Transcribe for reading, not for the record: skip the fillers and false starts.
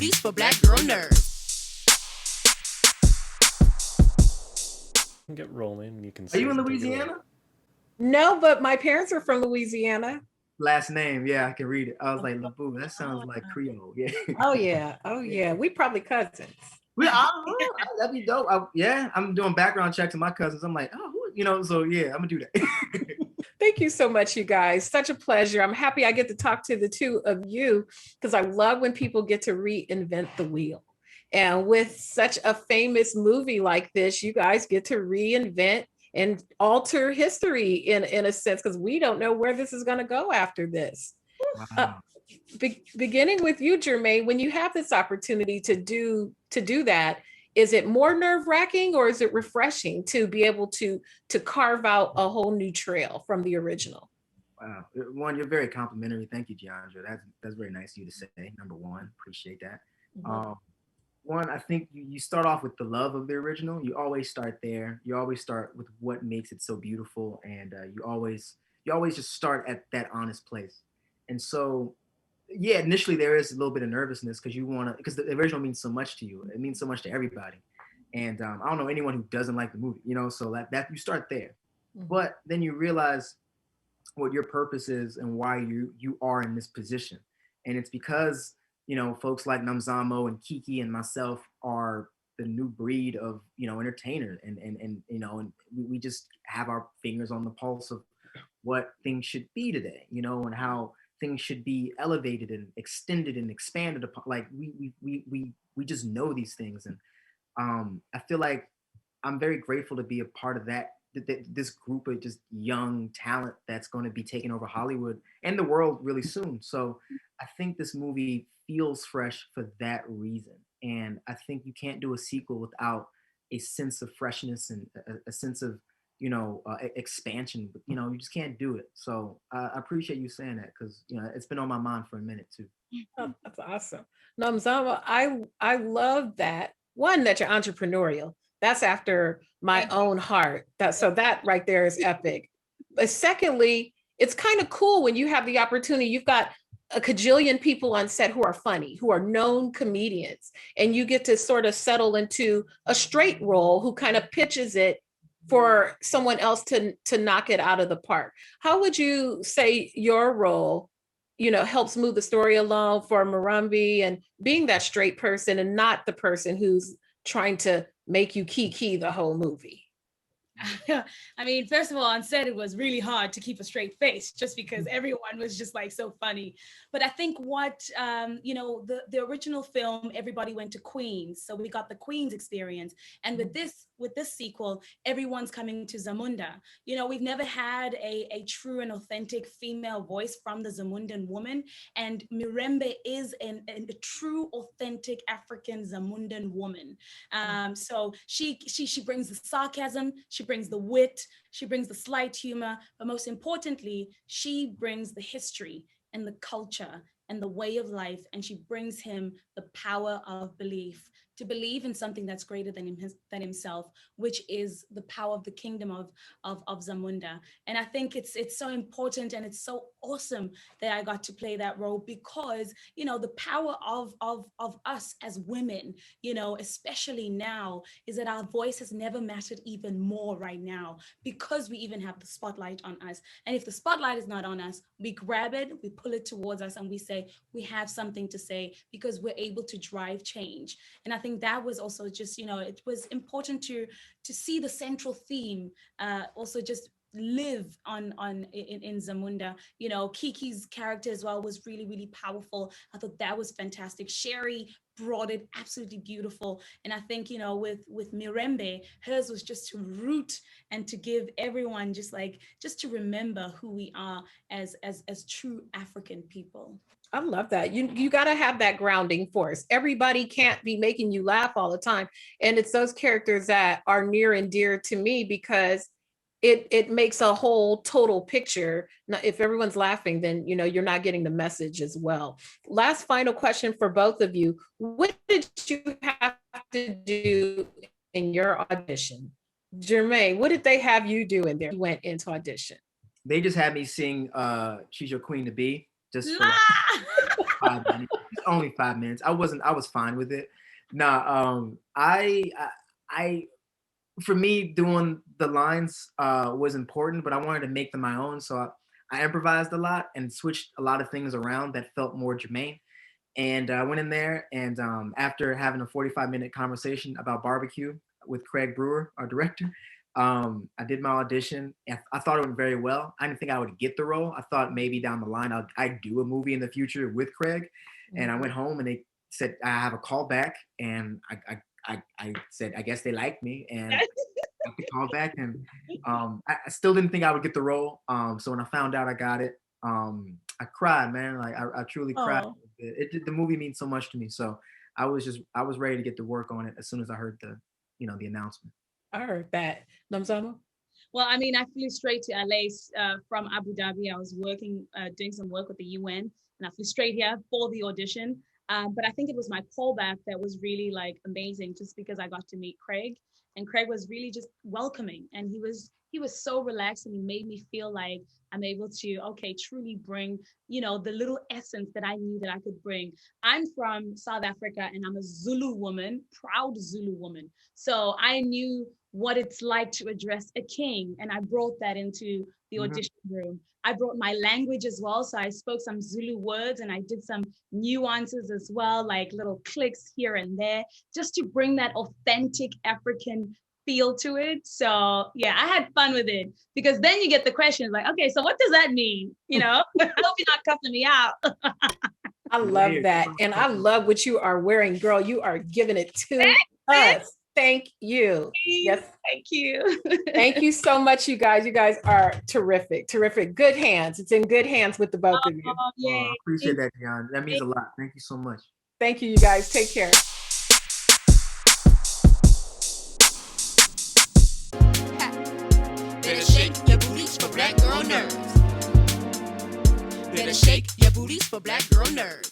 movies for black girl nerds. Get rolling. You can. Are you in Louisiana? No, but my parents are from Louisiana. Last name, yeah, I can read it. I was like, LeBeauf, that sounds like Creole. Yeah. Oh yeah. We probably cousins. That'd be dope. I'm doing background checks on my cousins. I'm like, so yeah, I'm gonna do that. Thank you so much, you guys. Such a pleasure. I'm happy I get to talk to the two of you because I love when people get to reinvent the wheel. And with such a famous movie like this, you guys get to reinvent and alter history in a sense, because we don't know where this is going to go after this. Wow. Beginning with you, Jermaine, when you have this opportunity to do that, is it more nerve-wracking or is it refreshing to be able to carve out a whole new trail from the original? Wow. One, you're very complimentary. Thank you, Jeandra. That's very nice of you to say. Number one, appreciate that. Mm-hmm. One, I think you start off with the love of the original. You always start there. You always start with what makes it so beautiful, and you always just start at that honest place. And so, yeah, initially there is a little bit of nervousness because the original means so much to you. It means so much to everybody, and I don't know anyone who doesn't like the movie. So that you start there, mm-hmm. But then you realize what your purpose is and why you are in this position, and it's because folks like Nomzamo and Kiki and myself are the new breed of, entertainers. And we just have our fingers on the pulse of what things should be today, and how things should be elevated and extended and expanded upon. Like we just know these things. And I feel like I'm very grateful to be a part of this group of just young talent that's going to be taking over Hollywood and the world really soon. So I think this movie feels fresh for that reason. And I think you can't do a sequel without a sense of freshness and a sense of, expansion. But, you just can't do it. So I appreciate you saying that because, it's been on my mind for a minute too. Oh, that's awesome. Nomzamo, I love that. One, that you're entrepreneurial. That's after my own heart. That right there is epic. But secondly, it's kind of cool when you have the opportunity. You've got a cajillion people on set who are funny, who are known comedians, and you get to sort of settle into a straight role who kind of pitches it for someone else to knock it out of the park. How would you say your role, helps move the story along for Murambi and being that straight person and not the person who's trying to make you kiki the whole movie? I mean, first of all, on set, it was really hard to keep a straight face just because everyone was just like so funny. But I think the original film, everybody went to Queens. So we got the Queens experience. And with this sequel, everyone's coming to Zamunda. We've never had a true and authentic female voice from the Zamundan woman. And Mirembe is a true, authentic African Zamundan woman. So she brings the sarcasm, she brings the wit, she brings the slight humor, but most importantly, she brings the history and the culture and the way of life, and she brings him the power of belief, to believe in something that's greater than himself, which is the power of the kingdom of Zamunda. And I think it's so important and it's so awesome that I got to play that role because, the power of us as women, especially now, is that our voice has never mattered even more right now because we even have the spotlight on us. And if the spotlight is not on us, we grab it, we pull it towards us, and we say, we have something to say because we're able to drive change. And I think that was also just, it was important to see the central theme also just live in Zamunda. Kiki's character as well was really, really powerful. I thought that was fantastic. Sherry brought it absolutely beautiful. And I think, with Mirembe, hers was just to root and to give everyone just to remember who we are as true African people. I love that. You got to have that grounding force. Everybody can't be making you laugh all the time. And it's those characters that are near and dear to me because it makes a whole total picture. Now, if everyone's laughing, then, you're not getting the message as well. Last final question for both of you. What did you have to do in your audition? Jermaine, what did they have you do in there? You went into audition. They just had me sing She's Your Queen to Be. Just for 5 minutes. It's only 5 minutes. I was fine with it. Nah, I for me doing the lines was important, but I wanted to make them my own. So I improvised a lot and switched a lot of things around that felt more Jermaine. And I went in there, and after having a 45-minute conversation about barbecue with Craig Brewer, our director, I did my audition. And I thought it went very well. I didn't think I would get the role. I thought maybe down the line I'd do a movie in the future with Craig. And I went home, and they said I have a call back, and I said I guess they liked me, and I got the call back, and I still didn't think I would get the role. So when I found out I got it, I cried, man. Like I truly cried. Oh, The movie means so much to me. So I was ready to get to work on it as soon as I heard the announcement. I heard that. Nomzamo? Well, I mean, I flew straight to LA from Abu Dhabi. I was working, doing some work with the UN, and I flew straight here for the audition. But I think it was my callback that was really like amazing, just because I got to meet Craig, and Craig was really just welcoming, and he was so relaxed, and he made me feel like I'm able to, truly bring, the little essence that I knew that I could bring. I'm from South Africa, and I'm a Zulu woman, proud Zulu woman. So I knew what it's like to address a king, and I brought that into the audition room. I brought my language as well, so I spoke some Zulu words, and I did some nuances as well, like little clicks here and there, just to bring that authentic African feel to it. So yeah, I had fun with it, because then you get the questions like, okay, so what does that mean? I hope you're not cussing me out. I love that. And I love what you are wearing, girl. You are giving it to us. Thank you. Yes. Thank you. Thank you so much, you guys. You guys are terrific. Terrific. Good hands. It's in good hands with the both of you. I appreciate that, Jeandra. That means a lot. Thank you so much. Thank you, you guys. Take care. Better shake your booties for black girl nerves. Better shake your booties for black girl nerves.